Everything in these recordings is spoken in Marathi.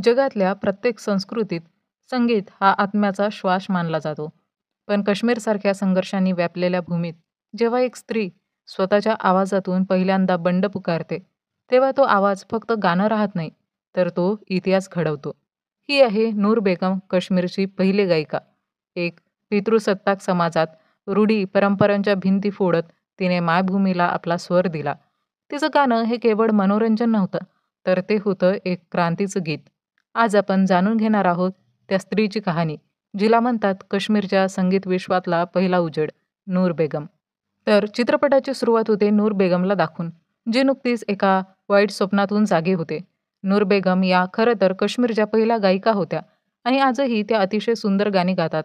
जगातल्या प्रत्येक संस्कृतीत संगीत हा आत्म्याचा श्वास मानला जातो. पण काश्मीरसारख्या संघर्षांनी व्यापलेल्या भूमीत जेव्हा एक स्त्री स्वतःच्या आवाजातून पहिल्यांदा बंड पुकारते, तेव्हा तो आवाज फक्त गाणं राहत नाही, तर तो इतिहास घडवतो. ही आहे नूर बेगम, काश्मीरची पहिली गायिका. एक पितृसत्ताक समाजात रूढी परंपरांच्या भिंती फोडत तिने मायभूमीला आपला स्वर दिला. तिचं गाणं हे केवळ मनोरंजन नव्हतं, तर ते होतं एक क्रांतीचं गीत. आज आपण जाणून घेणार आहोत त्या स्त्रीची कहाणी, जिला म्हणतात काश्मीरच्या संगीत विश्वातला पहिला उजेड, नूर बेगम. तर चित्रपटाची सुरुवात होते नूर बेगमला दाखवून, जी नुकतीच एका वाईट स्वप्नातून जागी होते. नूर बेगम या खरं तर काश्मीरच्या पहिल्या गायिका होत्या आणि आजही त्या अतिशय सुंदर गाणी गातात.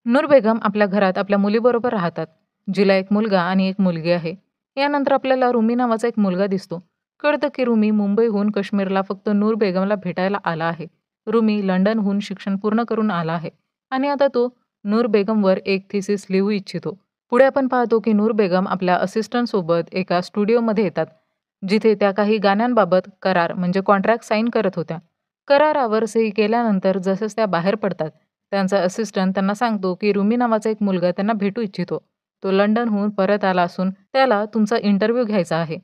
नूर बेगम आपल्या घरात आपल्या मुलीबरोबर राहतात, जिला एक मुलगा आणि एक मुलगी आहे. यानंतर आपल्याला रुमी नावाचा एक मुलगा दिसतो. कळतं की रुमी मुंबईहून काश्मीरला फक्त नूर बेगमला भेटायला आला आहे. रुमी लंडनहून शिक्षण पूर्ण करून आला आहे आणि आता तो नूर बेगमवर एक थिसिस लिहू इच्छितो. पुढे आपण पाहतो की नूर बेगम आपल्या असिस्टंटसोबत एका स्टुडिओमध्ये येतात, जिथे त्या काही गाण्यांबाबत करार म्हणजे कॉन्ट्रॅक्ट साईन करत होत्या. करारावर सही केल्यानंतर जसंच त्या बाहेर पडतात, त्यांचा असिस्टंट त्यांना सांगतो की रुमी नावाचा एक मुलगा त्यांना भेटू इच्छितो. तो लंडनहून परत आला असून त्याला तुमचा इंटरव्ह्यू घ्यायचा आहे.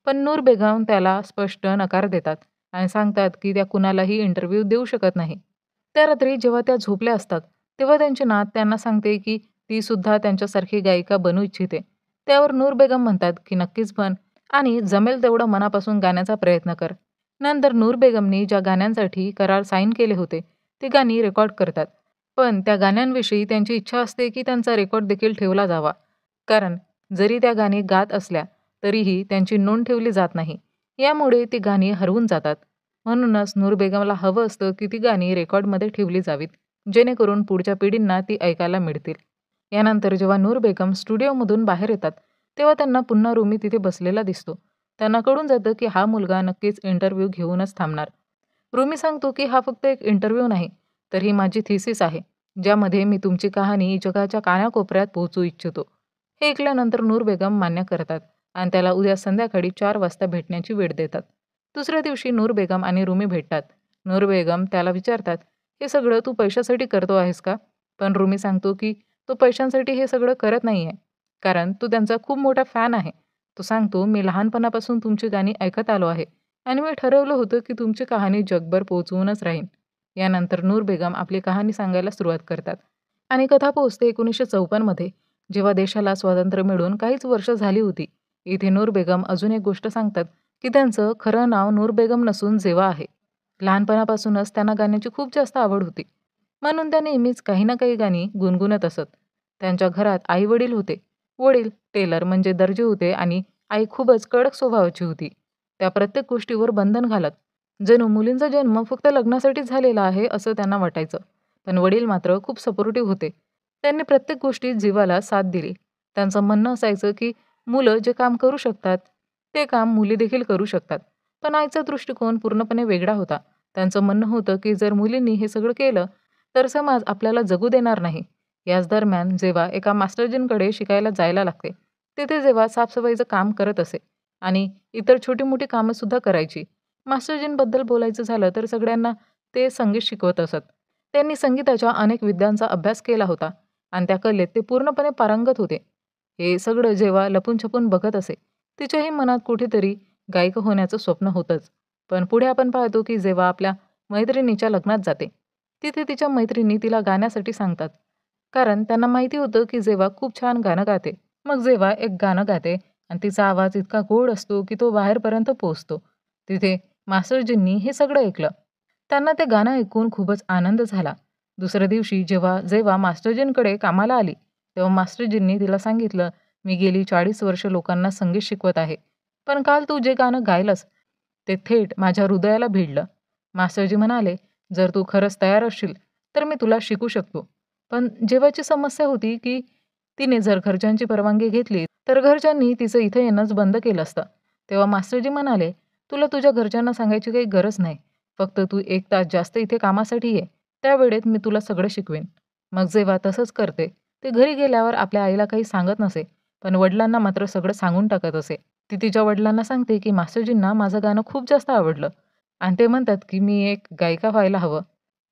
पण नूर बेगम त्याला स्पष्ट नकार देतात आणि सांगतात की त्या कुणालाही इंटरव्ह्यू देऊ शकत नाही. त्या रात्री जेव्हा त्या झोपल्या असतात, तेव्हा त्यांची नात त्यांना सांगते की ती सुद्धा त्यांच्यासारखी गायिका बनू इच्छिते. त्यावर नूर बेगम म्हणतात की नक्कीच बन आणि जमेल तेवढं मनापासून गाण्याचा प्रयत्न कर. नंतर नूर बेगमनी ज्या गाण्यांसाठी करार साईन केले होते, ती गाणी रेकॉर्ड करतात. पण त्या गाण्यांविषयी त्यांची इच्छा असते की त्यांचा रेकॉर्ड देखील ठेवला जावा. कारण जरी त्या गाणी गात असल्या, तरीही त्यांची नोंद ठेवली जात नाही. यामुळे ती गाणी हरवून जातात. म्हणूनच नूर बेगमला हवं असतं की ती गाणी रेकॉर्डमध्ये ठेवली जावीत, जेणेकरून पुढच्या पिढींना ती ऐकायला मिळतील. यानंतर जेव्हा नूर बेगम स्टुडिओमधून बाहेर येतात, तेव्हा त्यांना पुन्हा रुमी तिथे बसलेला दिसतो. त्यांना कळून जातं की हा मुलगा नक्कीच इंटरव्ह्यू घेऊनच थांबणार. रुमी सांगतो की हा फक्त एक इंटरव्ह्यू नाही, तर ही माझी थिसिस आहे, ज्यामध्ये मी तुमची कहाणी जगाच्या कानाकोपऱ्यात पोहोचू इच्छितो. हे ऐकल्यानंतर नूर बेगम मान्य करतात आणि त्याला उद्या संध्याकाळी 4 वाजता भेटण्याची वेळ देतात. दुसऱ्या दिवशी नूर बेगम आणि रुमी भेटतात. नूर बेगम त्याला विचारतात, "हे सगळं तू पैशासाठी करतो आहेस का?" पण रुमी सांगतो की तो पैशांसाठी हे सगळं करत नाहीये, कारण तो त्यांचा खूप मोठा फॅन आहे. तो सांगतो, "मी लहानपणापासून तुमची गाणी ऐकत आलो आहे आणि मी ठरवलं होतं की तुमची कहाणी जगभर पोहोचवूनच राहीन." यानंतर नूर बेगम आपली कहाणी सांगायला सुरुवात करतात आणि कथा पोहोचते 1954 मध्ये, जेव्हा देशाला स्वातंत्र्य मिळून काहीच वर्ष झाली होती. इथे नूर बेगम अजून एक गोष्ट सांगतात की त्यांचं खरं नाव नूर बेगम नसून जेवा आहे. लहानपणापासूनच त्यांना गाण्याची खूप जास्त आवड होती. म्हणून त्या नेहमीच काही ना काही गाणी गुणगुणत असत. त्यांच्या घरात आई-वडील होते. वडील टेलर म्हणजे दर्जी होते आणि आई खूपच कडक स्वभावाची होती. त्या प्रत्येक गोष्टीवर बंधन घालत. जणू मुलींचा जन्म फक्त लग्नासाठीच झालेला आहे असं त्यांना वाटायचं. पण वडील मात्र खूप सपोर्टिव्ह होते. त्यांनी प्रत्येक गोष्टीत जीवाला साथ दिली. त्यांचं म्हणणं असायचं की मुलं जे काम करू शकतात, ते काम मुली देखील करू शकतात. पण आईचा दृष्टिकोन पूर्णपणे वेगळा होता. त्यांचं म्हणणं होतं की जर मुलींनी हे सगळं केलं, तर समाज आपल्याला जगू देणार नाही. याच दरम्यान जेव्हा एका मास्टरजींकडे शिकायला जायला लागते, तिथे जेव्हा साफसफाईचं काम करत असे आणि इतर छोटी-मोठी कामंसुद्धा करायची. मास्टरजींबद्दल बोलायचं झालं तर सगळ्यांना ते संगीत शिकवत असत. त्यांनी संगीताच्या अनेक विद्यांचा अभ्यास केला होता आणि त्या कलेत ते पूर्णपणे पारंगत होते. हे सगळं जेव्हा लपून-छपून बघत असे, तिच्याही मनात कुठेतरी गायिका होण्याचं स्वप्न होतंच. पण पुढे आपण पाहतो की जेव्हा आपल्या मैत्रिणीच्या लग्नात जाते, तिथे तिच्या मैत्रिणी तिला गाण्यासाठी सांगतात. कारण त्यांना माहिती होतं की जेव्हा खूप छान गाणं गाते. मग जेव्हा एक गाणं गाते आणि तिचा आवाज इतका गोड असतो की तो बाहेरपर्यंत पोहोचतो. तिथे मास्टरजींनी हे सगळं ऐकलं. त्यांना ते गाणं ऐकून खूपच आनंद झाला. दुसऱ्या दिवशी जेव्हा जेव्हा मास्टरजींकडे कामाला आली, तेव्हा मास्टरजींनी तिला सांगितलं, "मी गेली 40 वर्ष लोकांना संगीत शिकवत आहे. पण काल तू जे गाणं गायलंस, ते थेट माझ्या हृदयाला भिडलं." मास्टरजी म्हणाले, "जर तू खरंच तयार असशील, तर मी तुला शिकू शकतो." पण जेव्हाची समस्या होती की तिने जर घरच्यांची परवानगी घेतली, तर घरच्यांनी तिचं इथे येणंच बंद केलं असतं. तेव्हा मास्टरजी म्हणाले, "तुला तुझ्या घरच्यांना सांगायची काही गरज नाही. फक्त तू 1 तास जास्त इथे कामासाठी ये. त्या वेळेत मी तुला सगळं शिकवेन." मग जेव्हा तसंच करते, ते घरी गेल्यावर आपल्या आईला काही सांगत नसे, पण वडिलांना मात्र सगळं सांगून टाकत असे. ती तिच्या वडिलांना सांगते की मास्टरजींना माझं गाणं खूप जास्त आवडलं. आणि ते म्हणतात की मी एक गायिका व्हायला हवं.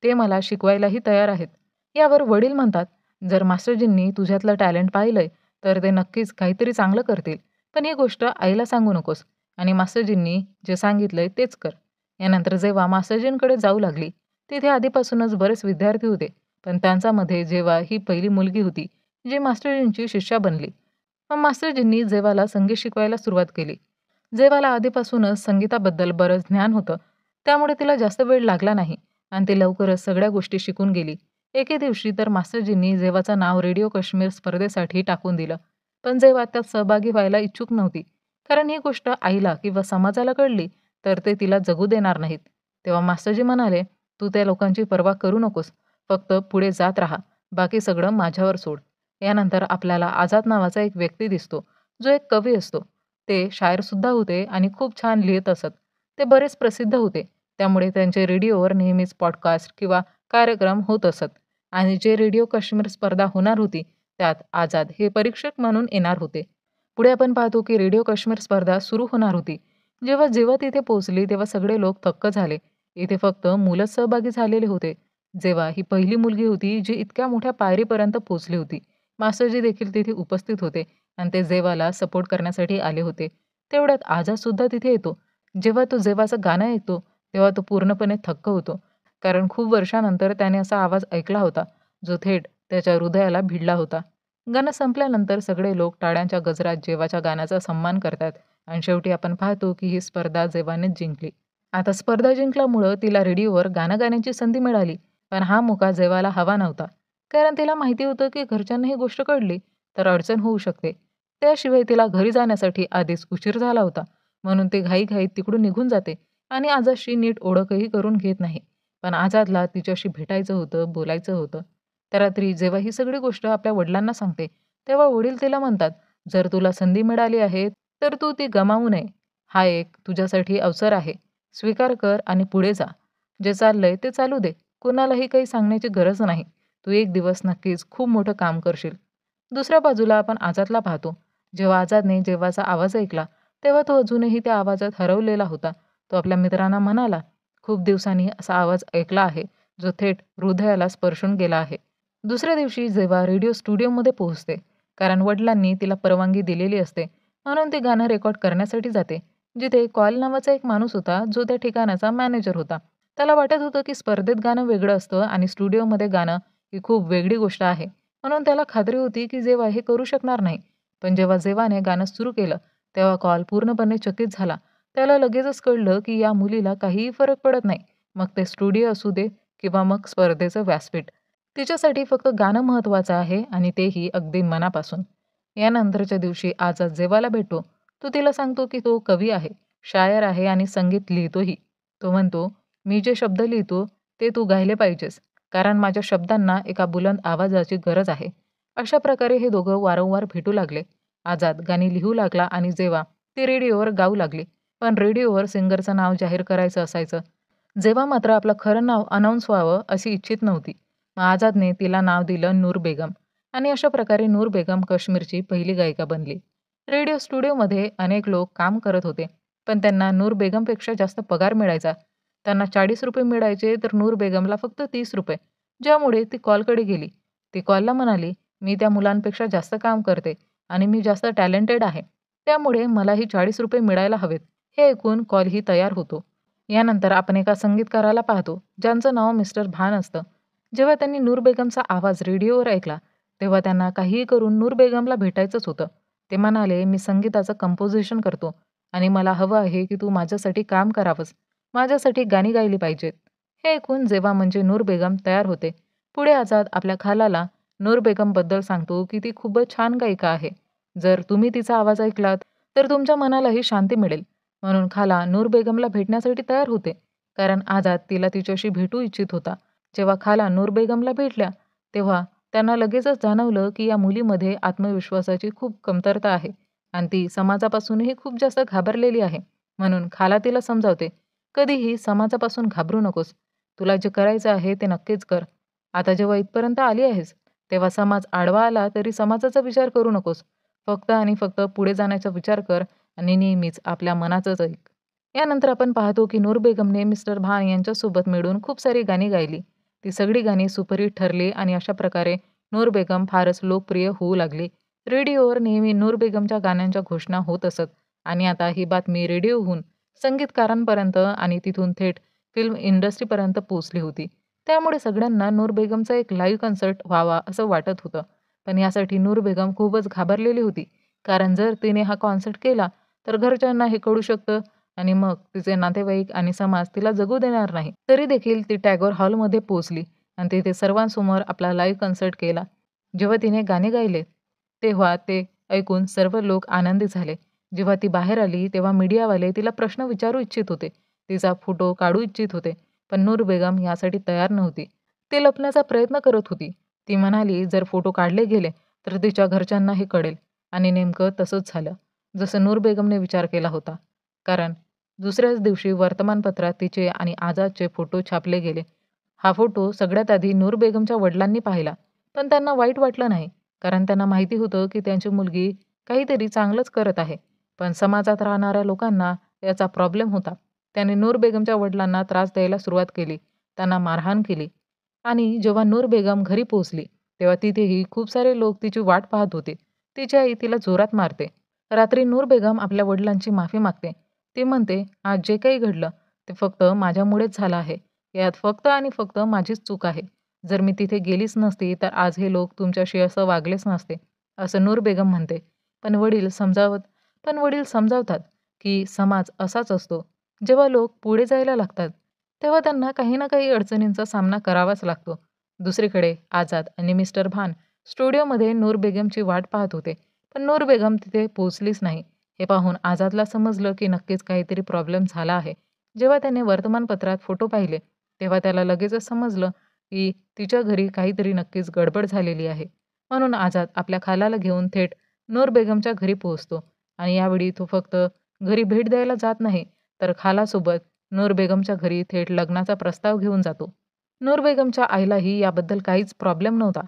ते मला शिकवायलाही तयार आहेत. यावर वडील म्हणतात, "जर मास्टरजींनी तुझ्यातलं टॅलेंट पाहिलंय, तर ते नक्कीच काहीतरी चांगलं करतील. पण ही गोष्ट आईला सांगू नकोस आणि मास्टरजींनी जे सांगितलंय तेच कर." यानंतर जेव्हा मास्टरजींकडे जाऊ लागली, तिथे आधीपासूनच बरेच विद्यार्थी होते. पण त्यांच्यामध्ये जेव्हा ही पहिली मुलगी होती, जी मास्टरजींची शिष्या बनली. मग मास्टरजींनी जेव्हाला संगीत शिकवायला सुरुवात केली. जेव्हाला आधीपासूनच संगीताबद्दल बरंच ज्ञान होतं, त्यामुळे तिला जास्त वेळ लागला नाही आणि ती लवकरच सगळ्या गोष्टी शिकून गेली. एके दिवशी तर मास्टरजींनी जेव्हाचं नाव रेडिओ काश्मीर स्पर्धेसाठी टाकून दिलं. पण जेव्हा त्यात सहभागी व्हायला इच्छुक नव्हती. कारण ही गोष्ट आईला किंवा समाजाला कळली, तर ते तिला जगू देणार नाहीत. तेव्हा मास्टरजी म्हणाले, "तू त्या लोकांची पर्वा करू नकोस. फक्त पुढे जात राहा. बाकी सगळं माझ्यावर सोड." यानंतर आपल्याला आझाद नावाचा एक व्यक्ती दिसतो, जो एक कवी असतो. ते शायरसुद्धा होते आणि खूप छान लिहीत असत. ते बरेच प्रसिद्ध होते. त्यामुळे त्यांचे रेडिओवर नेहमीच पॉडकास्ट किंवा कार्यक्रम होत असत आणि जे रेडिओ काश्मीर स्पर्धा होणार होती, त्यात आझाद हे परीक्षक म्हणून येणार होते. पुढे आपण पाहतो की रेडिओ काश्मीर स्पर्धा सुरू होणार होती. जेव्हा जेव्हा तिथे पोहोचली, तेव्हा सगळे लोक थक्क झाले. इथे फक्त मुलंच सहभागी झालेले होते. जेव्हा ही पहिली मुलगी होती, जी इतक्या मोठ्या पायरीपर्यंत पोहोचली होती. मास्टरजी देखील तिथे उपस्थित होते आणि ते जेवाला सपोर्ट करण्यासाठी आले होते. तेवढ्यात आझादसुद्धा तिथे येतो. जेव्हा तो जेव्हाचं गाणं ऐकतो, तेव्हा तो पूर्णपणे थक्क होतो. कारण खूप वर्षानंतर त्याने असा आवाज ऐकला होता, जो थेट त्याच्या हृदयाला भिडला होता. गाणं संपल्यानंतर सगळे लोक टाळ्यांच्या गजरात जेव्हाच्या गाण्याचा सन्मान करतात आणि शेवटी आपण पाहतो की ही स्पर्धा जेव्हानेच जिंकली. आता स्पर्धा जिंकल्यामुळं तिला रेडिओवर गाणं गाण्याची संधी मिळाली. पण हा मोका जेव्हाला हवा नव्हता. कारण तिला माहिती होतं की घरच्यांना ही गोष्ट कळली तर अडचण होऊ शकते. त्याशिवाय तिला घरी जाण्यासाठी आधीच उशीर झाला होता. म्हणून ती घाईघाईत तिकडून निघून जाते आणि आझादशी नीट ओळखही करून घेत नाही. पण आझादला तिच्याशी भेटायचं होतं, बोलायचं होतं. त्या रात्री जेव्हा ही सगळी गोष्ट आपल्या वडिलांना सांगते, तेव्हा वडील तिला म्हणतात, "जर तुला संधी मिळाली आहे, तर तू ती गमावू नये. हा एक तुझ्यासाठी अवसर आहे. स्वीकार कर आणि पुढे जा. जे चाललंय ते चालू दे. कुणालाही काही सांगण्याची गरज नाही. तू एक दिवस नक्कीच खूप मोठं काम करशील." दुसऱ्या बाजूला आपण आझादला पाहतो. जेव्हा आझादने जेव्हाचा आवाज ऐकला, तेव्हा तो अजूनही त्या आवाजात हरवलेला होता. तो आपल्या मित्रांना म्हणाला, "खूप दिवसांनी असा आवाज ऐकला आहे, जो थेट हृदयाला स्पर्शून गेला आहे." दुसऱ्या दिवशी जेव्हा रेडिओ स्टुडिओमध्ये पोहोचते, कारण वडिलांनी तिला परवानगी दिलेली असते, म्हणून ती गाणं रेकॉर्ड करण्यासाठी जाते. जिथे कॉल नावाचा एक माणूस होता, जो त्या ठिकाणाचा मॅनेजर होता. त्याला वाटत होतं, की स्पर्धेत गाणं वेगळं असतं आणि स्टुडिओमध्ये गाणं ही खूप वेगळी गोष्ट आहे. म्हणून त्याला खात्री होती, की जेव्हा हे करू शकणार नाही. पण जेव्हा जेव्हाने गाणं सुरू केलं, तेव्हा कॉल पूर्णपणे चकित झाला. त्याला लगेचच कळलं, की या मुलीला काहीही फरक पडत नाही. मग ते स्टुडिओ असू दे किंवा मग स्पर्धेचं व्यासपीठ. तिच्यासाठी फक्त गाणं महत्त्वाचं आहे आणि तेही अगदी मनापासून. यानंतरच्या दिवशी आझाद जेव्हाला भेटतो, तो तिला सांगतो, की तो कवी आहे, शायर आहे आणि संगीत लिहितोही. तो म्हणतो, "मी जे शब्द लिहितो ते तू गायले पाहिजेस, कारण माझ्या शब्दांना एका बुलंद आवाजाची गरज आहे." अशा प्रकारे हे दोघं वारंवार भेटू लागले. आझाद गाणी लिहू लागला आणि जेव्हा ती रेडिओवर गाऊ लागली. पण रेडिओवर सिंगरचं नाव जाहीर करायचं असायचं. जेव्हा मात्र आपलं खरं नाव अनाउन्स व्हावं अशी इच्छित नव्हती. मग आझादने तिला नाव दिलं नूर बेगम आणि अशा प्रकारे नूर बेगम काश्मीरची पहिली गायिका बनली. रेडिओ स्टुडिओमध्ये अनेक लोक काम करत होते, पण त्यांना नूर बेगमपेक्षा जास्त पगार मिळायचा. त्यांना ₹40 मिळायचे तर नूर बेगमला फक्त ₹30. ज्यामुळे ती कॉलकडे गेली. ती कॉलला म्हणाली, "मी त्या मुलांपेक्षा जास्त काम करते आणि मी जास्त टॅलेंटेड आहे. त्यामुळे मलाही ₹40 मिळायला हवेत." हे ऐकून कॉलही तयार होतो. यानंतर आपण एका संगीतकाराला पाहतो, ज्यांचं नाव मिस्टर भान असतं. जेव्हा त्यांनी नूर बेगमचा आवाज रेडिओवर ऐकला, तेव्हा त्यांना काहीही करून नूर बेगमला भेटायचंच होतं. ते म्हणाले, "मी संगीताचं कंपोझिशन करतो आणि मला हवं आहे की तू माझ्यासाठी काम करावंस. माझ्यासाठी गाणी गायली पाहिजेत." हे ऐकून जेव्हा म्हणजे नूर बेगम तयार होते. पुढे आझाद आपल्या खालाला नूर बेगमबद्दल सांगतो की ती खूपच छान गायिका आहे. जर तुम्ही तिचा आवाज ऐकलात, तर तुमच्या मनालाही शांती मिळेल. म्हणून खाला नूर बेगमला भेटण्यासाठी तयार होते. कारण आझाद तिला तिच्याशी भेटू इच्छित होता. जेव्हा खाला नूर बेगमला भेटल्या, तेव्हा त्यांना लगेचच जाणवलं की या मुलीमध्ये आत्मविश्वासाची खूप कमतरता आहे आणि ती समाजापासूनही खूप जास्त घाबरलेली आहे. म्हणून खाला तिला समजावते, "कधीही समाजापासून घाबरू नकोस. तुला जे करायचं आहे ते नक्कीच कर. आता जेव्हा इथपर्यंत आली आहेस, तेव्हा समाज आडवा आला तरी समाजाचा विचार करू नकोस. फक्त आणि फक्त पुढे जाण्याचा विचार कर आणि नेहमीच आपल्या मनाचंच ऐक." यानंतर आपण पाहतो की नूर बेगमने मिस्टर भान यांच्यासोबत मिळून खूप सारी गाणी गायली. ती सगळी गाणी सुपरहिट ठरली आणि अशा प्रकारे नूर बेगम फारच लोकप्रिय होऊ लागली. रेडिओवर नेहमी नूर बेगमच्या गाण्यांच्या घोषणा होत असत आणि आता ही बातमी रेडिओहून संगीतकारांपर्यंत आणि तिथून थेट फिल्म इंडस्ट्रीपर्यंत पोहोचली होती. त्यामुळे सगळ्यांना नूर बेगमचा एक लाईव्ह कॉन्सर्ट व्हावा असं वाटत होतं. पण यासाठी नूर बेगम खूपच घाबरलेली होती. कारण जर तिने हा कॉन्सर्ट केला तर घरच्यांना हे कळू शकतं आणि मग तिचे नातेवाईक आणि समाज तिला जगू देणार नाही. तरी देखील ती टॅगोर हॉलमध्ये पोहोचली आणि तिथे सर्वांसमोर आपला लाईव्ह कॉन्सर्ट केला. जेव्हा तिने गाणे गायले, तेव्हा ते ऐकून सर्व लोक आनंदी झाले. जेव्हा ती बाहेर आली, तेव्हा मीडियावाले तिला प्रश्न विचारू इच्छित होते. तिचा फोटो काढू इच्छित होते. पण नूर बेगम यासाठी तयार नव्हती. ती लपण्याचा प्रयत्न करत होती. ती म्हणाली, जर फोटो काढले गेले, तर तिच्या घरच्यांना हे कळेल आणि नेमकं तसंच झालं, जसं नूर बेगमने विचार केला होता. कारण दुसऱ्याच दिवशी वर्तमानपत्रात तिचे आणि आझादचे फोटो छापले गेले. हा फोटो सगळ्यात आधी नूर बेगमच्या वडिलांनी पाहिला. पण त्यांना वाईट वाटलं नाही. कारण त्यांना माहिती होतं की त्यांची मुलगी काहीतरी चांगलंच करत आहे. पण समाजात राहणाऱ्या लोकांना याचा प्रॉब्लेम होता. त्याने नूर बेगमच्या वडिलांना त्रास द्यायला सुरुवात केली. त्यांना मारहाण केली. आणि जेव्हा नूर बेगम घरी पोहोचली, तेव्हा तिथेही खूप सारे लोक तिची वाट पाहत होते. तिची आई तिला जोरात मारते. रात्री नूर बेगम आपल्या वडिलांची माफी मागते. ती म्हणते, "आज जे काही घडलं, ते फक्त माझ्यामुळेच झालं आहे. यात फक्त आणि फक्त माझीच चूक आहे. जर मी तिथे गेलीच नसती, तर आज हे लोक तुमच्याशी असं वागलेच नसते," असं नूर बेगम म्हणते. पण वडील समजावतात, की समाज असाच असतो. जेव्हा लोक पुढे जायला लागतात, तेव्हा त्यांना काही ना काही अडचणींचा सामना करावाच लागतो. दुसरीकडे आझाद आणि मिस्टर भान स्टुडिओमध्ये नूर बेगमची वाट पाहत होते. पण नूर बेगम तिथे पोहोचलीच नाही. हे पाहून आझादला समजलं की नक्कीच काहीतरी प्रॉब्लेम झाला आहे. जेव्हा त्याने वर्तमानपत्रात फोटो पाहिले, तेव्हा त्याला लगेचच समजलं की तिच्या घरी काहीतरी नक्कीच गडबड झालेली आहे. म्हणून आझाद आपल्या खालाला घेऊन थेट नूर बेगमच्या घरी पोहोचतो आणि यावेळी तो फक्त घरी भेट द्यायला जात नाही, तर खालासोबत नूर बेगमच्या घरी थेट लग्नाचा प्रस्ताव घेऊन जातो. नूर बेगमच्या आईलाही याबद्दल काहीच प्रॉब्लेम नव्हता.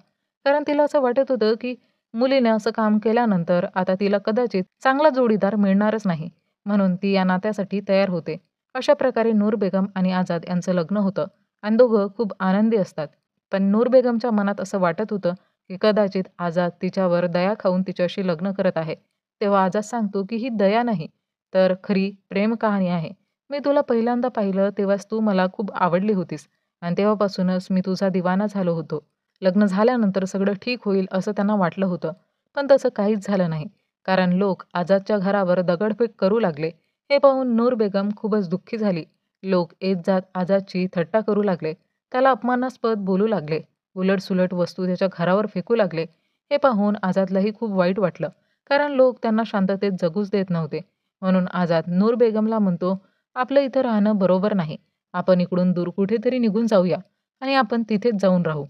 कारण तिला असं वाटत होतं की मुलीने असं काम केल्यानंतर आता तिला कदाचित चांगला जोडीदार मिळणारच नाही. म्हणून ती या नात्यासाठी तयार होते. अशा प्रकारे नूर बेगम आणि आझाद यांचं लग्न होतं आणि दोघं खूप आनंदी असतात. पण नूर बेगमच्या मनात असं वाटत होतं की कदाचित आझाद तिच्यावर दया खाऊन तिच्याशी लग्न करत आहे. तेव्हा आझाद सांगतो की ही दया नाही, तर खरी प्रेम कहाणी आहे. मी तुला पहिल्यांदा पाहिलं तेव्हाच तू मला खूप आवडली होतीस आणि तेव्हापासूनच मी तुझा दिवाना झालो होतो. लग्न झाल्यानंतर सगळं ठीक होईल असं त्यांना वाटलं होतं. पण तसं काहीच झालं नाही. कारण लोक आझादच्या घरावर दगडफेक करू लागले. हे पाहून नूर बेगम खूपच दुःखी झाली. लोक येत-जात आझादची थट्टा करू लागले. त्याला अपमानास्पद बोलू लागले. उलट-सुलट वस्तू त्याच्या घरावर फेकू लागले. हे पाहून आझादलाही खूप वाईट वाटलं. कारण लोक त्यांना शांततेत जगूच देत नव्हते. म्हणून आझाद नूर बेगमला म्हणतो, "आपलं इथं राहणं बरोबर नाही. आपण इकडून दूर कुठेतरी निघून जाऊया आणि आपण तिथेच जाऊन राहू.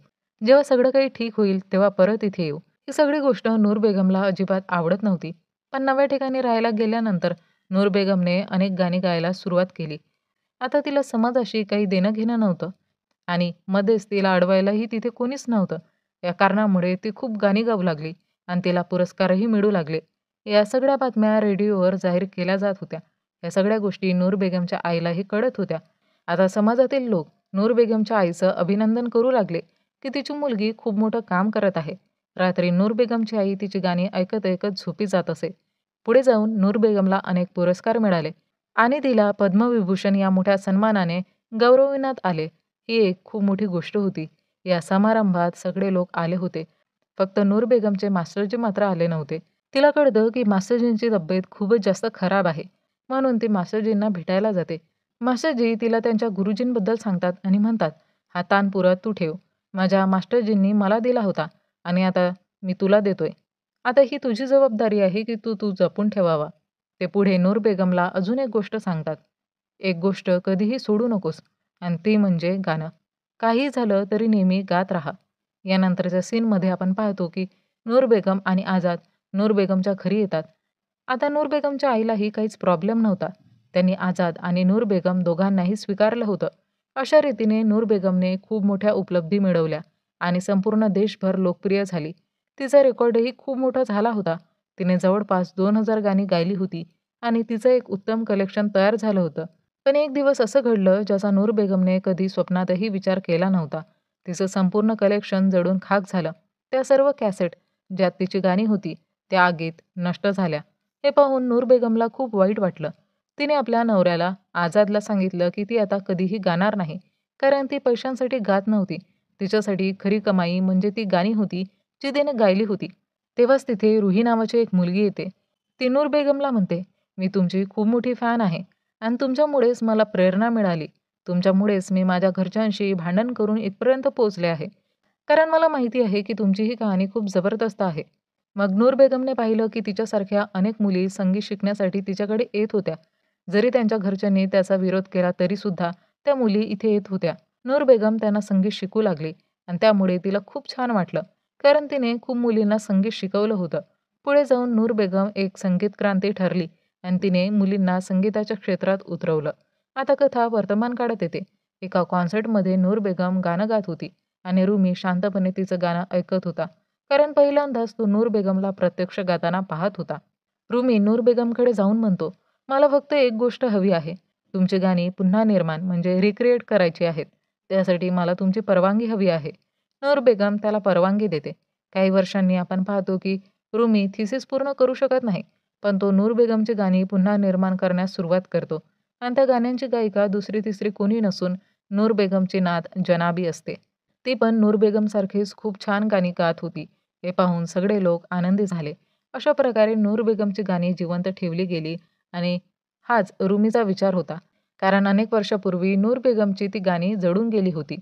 जेव्हा सगळं काही ठीक होईल तेव्हा परत इथे येऊ." ही सगळी गोष्ट नूर बेगमला अजिबात आवडत नव्हती. पण नव्या ठिकाणी राहायला गेल्यानंतर नूर बेगमने अनेक गाणी गायला सुरुवात केली. आता तिला समाजाशी काही देणं-घेणं नव्हतं आणि मध्येच तिला अडवायलाही तिथे कोणीच नव्हतं. या कारणामुळे ती खूप गाणी गाऊ लागली आणि तिला पुरस्कारही मिळू लागले. या सगळ्या बातम्या रेडिओवर जाहीर केल्या जात होत्या. या सगळ्या गोष्टी नूर बेगमच्या आईलाही कळत होत्या. आता समाजातील लोक नूर बेगमच्या आईचं अभिनंदन करू लागले, की तिची मुलगी खूप मोठं काम करत आहे. रात्री नूर बेगमची आई तिची गाणी ऐकत-ऐकत झोपी जात असे. पुढे जाऊन नूर बेगमला अनेक पुरस्कार मिळाले आणि तिला पद्मविभूषण या मोठ्या सन्मानाने गौरविण्यात आले. ही एक खूप मोठी गोष्ट होती. या समारंभात सगळे लोक आले होते. फक्त नूर बेगमचे मास्टरजी मात्र आले नव्हते. तिला कळतं की मास्टरजींची तब्येत खूपच जास्त खराब आहे. म्हणून ती मास्टरजींना भेटायला जाते. मास्टरजी तिला त्यांच्या गुरुजींबद्दल सांगतात आणि म्हणतात, "हा तानपुरा तू ठेव. माझ्या मास्टरजींनी मला दिला होता आणि आता मी तुला देतोय. आता ही तुझी जबाबदारी आहे की तू जपून ठेवावा." ते पुढे नूर बेगमला अजून एक गोष्ट सांगतात. "एक गोष्ट कधीही सोडू नकोस आणि ती म्हणजे गाणं. काहीही झालं तरी नेहमी गात राहा." यानंतरच्या सीनमध्ये आपण पाहतो की नूर बेगम आणि आझाद नूर बेगमच्या घरी येतात. आता नूर बेगमच्या आईलाही काहीच प्रॉब्लेम नव्हता. त्यांनी आझाद आणि नूर बेगम दोघांनाही स्वीकारलं होतं. अशा रीतीने नूर बेगमने खूप मोठ्या उपलब्धी मिळवल्या आणि संपूर्ण देशभर लोकप्रिय झाली. तिचा रेकॉर्डही खूप मोठा झाला होता. तिने जवळपास 2000 गाणी गायली होती आणि तिचं एक उत्तम कलेक्शन तयार झालं होतं. पण एक दिवस असं घडलं ज्याचा नूर बेगमने कधी स्वप्नातही विचार केला नव्हता. तिचं संपूर्ण कलेक्शन जळून खाक झालं. त्या सर्व कॅसेट ज्यात तिची गाणी होती त्या आगीत नष्ट झाल्या. हे पाहून नूर बेगमला खूप वाईट वाटलं. तिने आपल्या नवऱ्याला आझादला सांगितलं की ती आता कधीही गाणार नाही, कारण ती पैशांसाठी गात नव्हती. तिच्यासाठी खरी कमाई म्हणजे ती गाणी होती जी तिने गायली होती. तेव्हाच तिथे रुही नावाची एक मुलगी येते. ती नूर बेगमला म्हणते, "मी तुमची खूप मोठी फॅन आहे आणि तुमच्यामुळेच मला प्रेरणा मिळाली. तुमच्यामुळेच मी माझ्या घरच्यांशी भांडण करून इथपर्यंत पोहोचले आहे. कारण मला माहिती आहे की तुमची ही कहाणी खूप जबरदस्त आहे." मग नूर बेगमने पाहिलं की तिच्यासारख्या अनेक मुली संगीत शिकण्यासाठी तिच्याकडे येत होत्या. जरी त्यांच्या घरच्यांनी त्याचा विरोध केला तरीसुद्धा त्या मुली इथे येत होत्या. नूर बेगम त्यांना संगीत शिकू लागली आणि त्यामुळे तिला खूप छान वाटलं, कारण तिने खूप मुलींना संगीत शिकवलं होतं. पुढे जाऊन नूर बेगम एक संगीत क्रांती ठरली आणि तिने मुलींना संगीताच्या क्षेत्रात उतरवलं. आता कथा वर्तमान काळात येते. एका कॉन्सर्टमध्ये नूर बेगम गाणं गात होती आणि रुमी शांतपणे तिचं गाणं ऐकत होता. कारण पहिल्यांदाच तो नूर बेगमला प्रत्यक्ष गाताना पाहत होता. रुमी नूर बेगमकडे जाऊन म्हणतो, "मला फक्त एक गोष्ट हवी आहे. तुमची गाणी पुन्हा निर्माण म्हणजे रिक्रिएट करायची आहेत. त्यासाठी मला तुमची परवानगी हवी आहे." नूर बेगम त्याला परवानगी देते. काही वर्षांनी आपण पाहतो की रुमी थिसिस पूर्ण करू शकत नाही. पण तो नूर बेगमची गाणी पुन्हा निर्माण करण्यास सुरुवात करतो आणि त्या गाण्यांची गायिका दुसरी-तिसरी कोणी नसून नूर बेगमची नात जनाबी असते. ती पण नूर बेगमसारखीच खूप छान गाणी गात होती. हे पाहून सगळे लोक आनंदी झाले. अशा प्रकारे नूर बेगमची गाणी जिवंत ठेवली गेली आणि हाच रुमीचा विचार होता. कारण अनेक वर्षापूर्वी नूर बेगमची ती गाणी जळून गेली होती.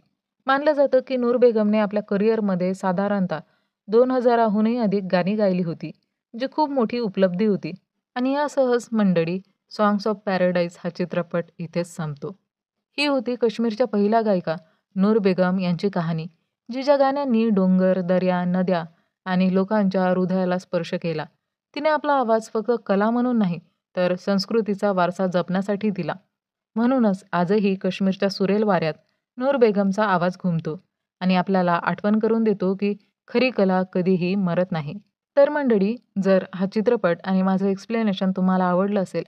मानलं जातं की नूर बेगमने आपल्या करिअरमध्ये साधारणतः 2000 अधिक गाणी गायली होती, जी खूप मोठी उपलब्धी होती. आणि यासहच मंडळी, सॉन्ग्स ऑफ पॅराडाईज हा चित्रपट इथेच संपतो. ही होती काश्मीरच्या पहिल्या गायिका नूर बेगम यांची कहाणी, जिच्या गाण्यांनी डोंगर, दर्या, नद्या आणि लोकांच्या हृदयाला स्पर्श केला. तिने आपला आवाज फक्त कला म्हणून नाही, तर संस्कृतीचा वारसा जपण्यासाठी दिला. म्हणूनच आजही काश्मीरच्या सुरेल वाऱ्यात नूर बेगमचा आवाज घुमतो आणि आपल्याला आठवण करून देतो की खरी कला कधीही मरत नाही. तर मंडळी, जर हा चित्रपट आणि माझं एक्सप्लेनेशन तुम्हाला आवडलं असेल,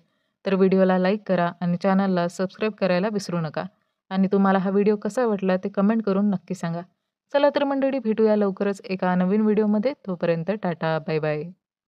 तर व्हिडिओला लाईक करा आणि चॅनलला सबस्क्राईब करायला विसरू नका. आणि तुम्हाला हा व्हिडिओ कसा वाटला ते कमेंट करून नक्की सांगा. चला तर मंडळी, भेटूया लवकरच एका नवीन व्हिडिओमध्ये. तोपर्यंत टाटा, बाय बाय.